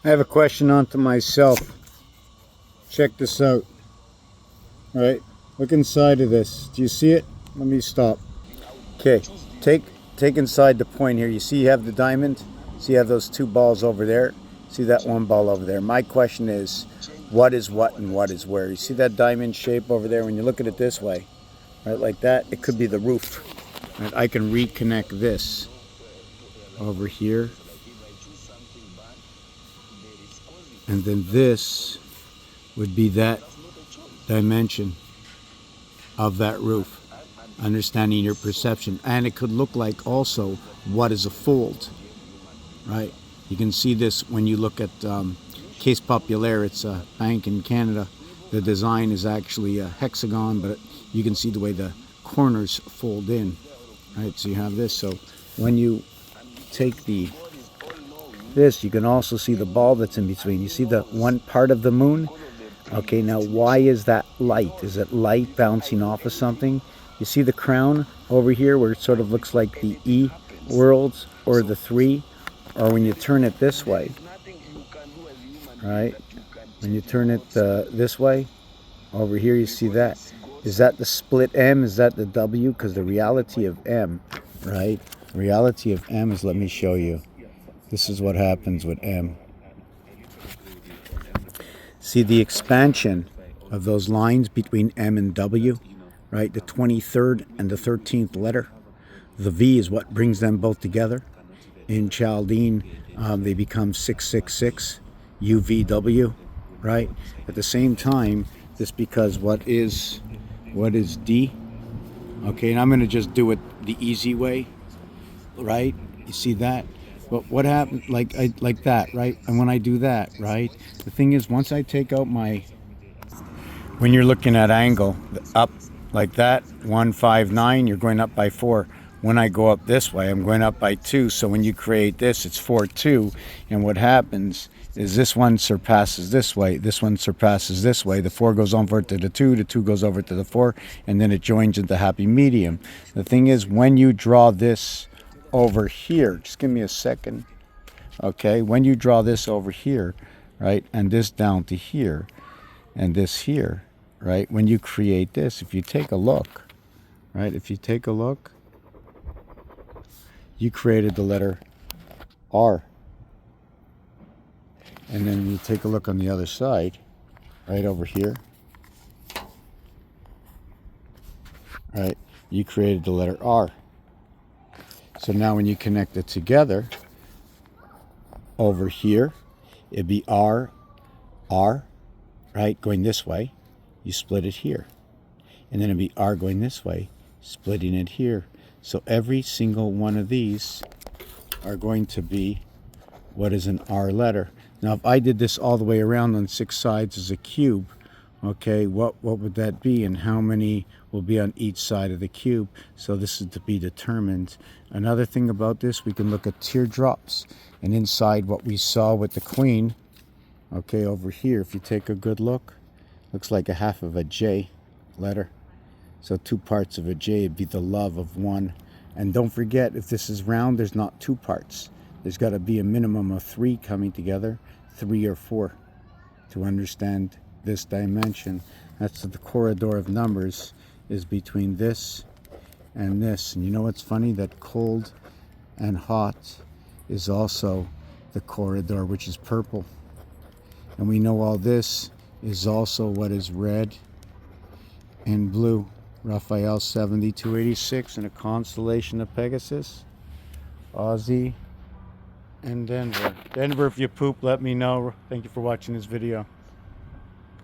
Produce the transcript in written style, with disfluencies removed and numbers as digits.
I have a question onto myself. Check this out. All right, look inside of this. Do you see it? Let me stop. Okay, take inside the point here. You see you have the diamond? See you have those two balls over there? See that one ball over there? My question is, what is what and what is where? You see that diamond shape over there? When you look at it this way, right, like that, it could be the roof. Right? I can reconnect this over here. And then this would be that dimension of that roof, understanding your perception. And it could look like also what is a fold, right? You can see this when you look at Caisse Populaire. It's a bank in Canada. The design is actually a hexagon, but you can see the way the corners fold in, right? So you have this. So when you take this, you can also see the ball that's in between. You see the one part of the moon? Okay, now why is that light? Is it light bouncing off of something? You see the crown over here where it sort of looks like the E worlds or the 3? Or when you turn it this way, right? When you turn it this way, over here you see that. Is that the split M? Is that the W? Because the reality of M, right? The reality of M is, let me show you. This is what happens with M. See the expansion of those lines between M and W, right? The 23rd and the 13th letter. The V is what brings them both together. In Chaldean, they become 666, UVW, right? At the same time, this because what is D? Okay, and I'm going to just do it the easy way, right? You see that? But what happens, like that, right? And when I do that, right? The thing is, once I take out when you're looking at angle, up like that, 159, you're going up by 4. When I go up this way, I'm going up by 2. So when you create this, it's 4, 2. And what happens is this one surpasses this way. This one surpasses this way. The 4 goes over to the 2. The 2 goes over to the 4. And then it joins into happy medium. The thing is, when you draw this over here, just give me a second. Okay, when you draw this over here, right, and this down to here, and this here, right, when you create this, if you take a look, right, if you take a look, you created the letter R. And then you take a look on the other side, right over here, right, you created the letter R. So now when you connect it together, over here, it'd be R, R, right, going this way, you split it here. And then it'd be R going this way, splitting it here. So every single one of these are going to be what is an R letter. Now if I did this all the way around on 6 sides as a cube, okay, what would that be, and how many will be on each side of the cube? So this is to be determined. Another thing about this, we can look at teardrops, and inside what we saw with the queen, okay, over here, if you take a good look, looks like a half of a J letter. So 2 parts of a J would be the love of one. And don't forget, if this is round, there's not 2 parts. There's got to be a minimum of 3 coming together, 3 or 4, to understand this dimension. That's the corridor of numbers, is between this and this. And you know what's funny? That cold and hot is also the corridor, which is purple. And we know all this is also what is red and blue. Raphael 7286 in a constellation of Pegasus. Aussie and Denver. Denver, if you poop, let me know. Thank you for watching this video.